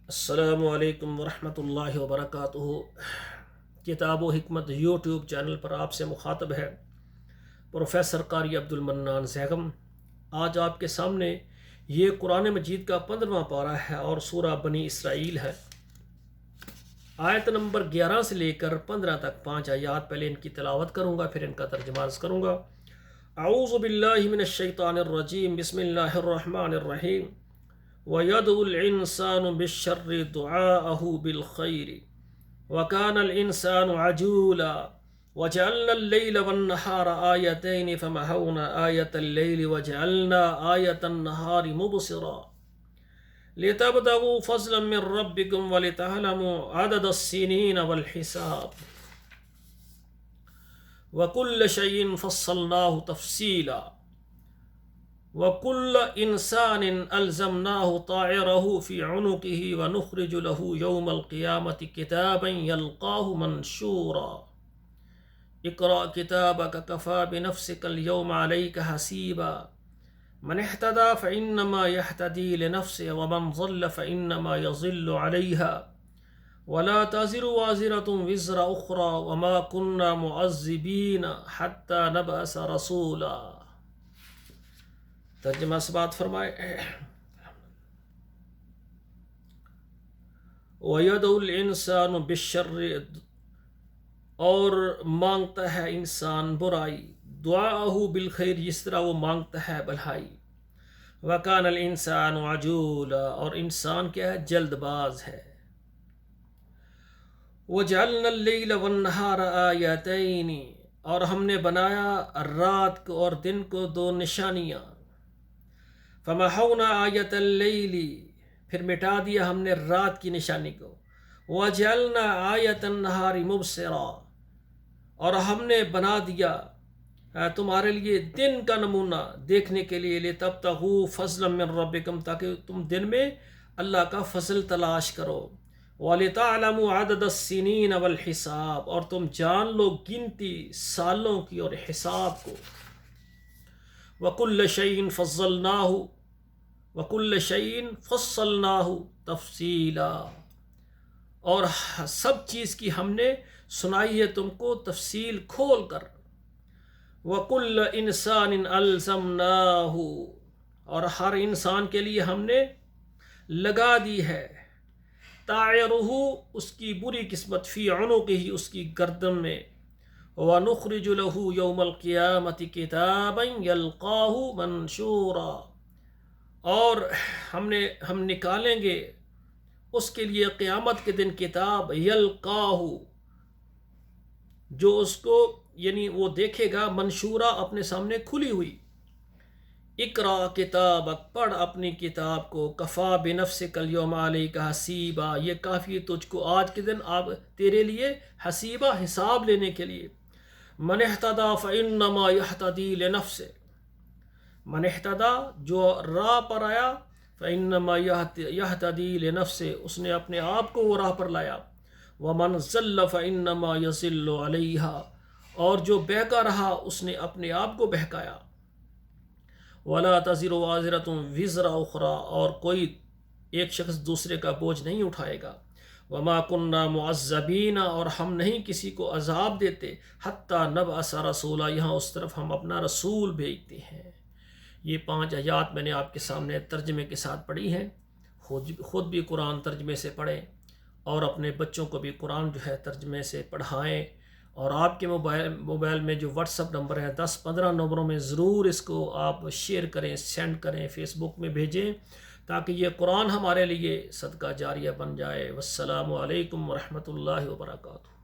السلام علیکم ورحمۃ اللہ وبرکاتہ۔ کتاب و حکمت یوٹیوب چینل پر آپ سے مخاطب ہے پروفیسر قاری عبدالمنان زیغم۔ آج آپ کے سامنے یہ قرآن مجید کا 15واں پارہ ہے اور سورہ بنی اسرائیل ہے۔ آیت نمبر 11 سے لے کر 15 تک 5 آیات پہلے ان کی تلاوت کروں گا، پھر ان کا ترجمہ عرض کروں گا۔ اعوذ باللہ من الشیطان الرجیم، بسم اللہ الرحمن الرحیم۔ وَيَدْعُ الْإِنسَانُ بِالشَّرِّ دُعَاءَهُ بِالْخَيْرِ وَكَانَ الْإِنسَانُ عَجُولًا وَجَعَلْنَا اللَّيْلَ وَالنَّهَارَ آيَتَيْنِ فَمَحَوْنَا آيَةَ اللَّيْلِ وَجَعَلْنَا آيَةَ النَّهَارِ مُبْصِرَةً لِتَبْتَغُوا فَضْلًا مِّن رَّبِّكُمْ وَلِتَعْلَمُوا عَدَدَ السِّنِينَ وَالْحِسَابَ وَكُلَّ شَيْءٍ فَصَّلْنَاهُ تَفْصِيلًا وَكُلَّ إِنسَانٍ أَلْزَمْنَاهُ طَائِرَهُ فِي عُنُقِهِ وَنُخْرِجُ لَهُ يَوْمَ الْقِيَامَةِ كِتَابًا يَلْقَاهُ مَنشُورًا اقْرَأْ كِتَابَكَ كَفَى بِنَفْسِكَ الْيَوْمَ عَلَيْكَ حَسِيبًا مَنِ اهْتَدَى فَإِنَّمَا يَهْتَدِي لِنَفْسِهِ وَمَنْ ضَلَّ فَإِنَّمَا يَضِلُّ عَلَيْهَا وَلَا تَزِرُ وَازِرَةٌ وِزْرَ أُخْرَى وَمَا كُنَّا مُعَذِّبِينَ حَتَّى نَبْعَثَ رَسُولًا۔ ترجمہ سماعت فرمائے۔ وَيَدْعُ الْإِنسَانُ بِالشَّرِّ، اور مانگتا ہے انسان برائی، دعاءہ بالخیر، جس طرح وہ مانگتا ہے بھلائی۔ وَكَانَ الْإِنسَانُ عَجُولًا، اور انسان کیا ہے؟ جلد باز ہے۔ وَجَعَلْنَا اللَّيْلَ وَالنَّهَارَ آيَتَيْنِ، اور ہم نے بنایا رات کو اور دن کو دو نشانیاں۔ فَمَحَوْنَا آيَةَ اللَّيْلِ، پھر مٹا دیا ہم نے رات کی نشانی کو۔ وَجَعَلْنَا آيَةَ النَّهَارِ مُبْصِرًا، اور ہم نے بنا دیا تمہارے لیے دن کا نمونہ دیکھنے کے لیے، لِتَبْتَغُوا فَضْلًا مِّن رَّبِّكُمْ، تاکہ تم دن میں اللہ کا فضل تلاش کرو۔ وَلِتَعْلَمُوا عَدَدَ السِّنِينَ وَالْحِسَابَ، اور تم جان لو گنتی سالوں کی اور حساب کو۔ وَكُلَّ شَيْءٍ فَصَّلْنَاهُ تَفْصِيلًا، اور سب چیز کی ہم نے سنائی ہے تم کو تفصیل کھول کر۔ وَكُلَّ إِنسَانٍ أَلْزَمْنَاهُ، اور ہر انسان کے لیے ہم نے لگا دی ہے طائرہ، اس کی بری قسمت، فی عنقہ، اس کی گردن میں۔ وَنُخْرِجُ لَهُ يَوْمَ الْقِيَامَةِ كِتَابًا يَلْقَاهُ مَنشُورًا، اور ہم نکالیں گے اس کے لیے قیامت کے دن کتاب، یلقاہ، جو اس کو یعنی وہ دیکھے گا، منشورہ، اپنے سامنے کھلی ہوئی۔ اقرا کتابک، پڑھ اپنی کتاب کو، کفا بنفسک الیوم علیک حسیبا، یہ کافی تجھ کو آج کے دن تیرے لیے حسیبہ، حساب لینے کے لیے۔ من اہتدی فانما یہتدی لنفسہ، من اہتدی، جو راہ پر آیا، فانما یہتدی لنفسہ، اس نے اپنے آپ کو وہ راہ پر لایا۔ ومن ضل فانما یضل علیہا، اور جو بہکا رہا اس نے اپنے آپ کو بہکایا۔ ولا تزر وازرۃ وزر اخری، اور کوئی ایک شخص دوسرے کا بوجھ نہیں اٹھائے گا۔ وما كنا معذبین، اور ہم نہیں کسی کو عذاب دیتے، حتی نبعث رسولا، یہاں اس طرف ہم اپنا رسول بھیجتے ہیں۔ یہ 5 آیات میں نے آپ کے سامنے ترجمے کے ساتھ پڑھی ہیں۔ خود بھی قرآن ترجمے سے پڑھیں اور اپنے بچوں کو بھی قرآن جو ہے ترجمے سے پڑھائیں، اور آپ کے موبائل میں جو واٹس اپ نمبر ہے 10-15 نمبروں میں ضرور اس کو آپ شیئر کریں، سینڈ کریں، فیس بک میں بھیجیں، تاکہ یہ قرآن ہمارے لیے صدقہ جاریہ بن جائے۔ والسلام علیکم ورحمۃ اللہ وبرکاتہ۔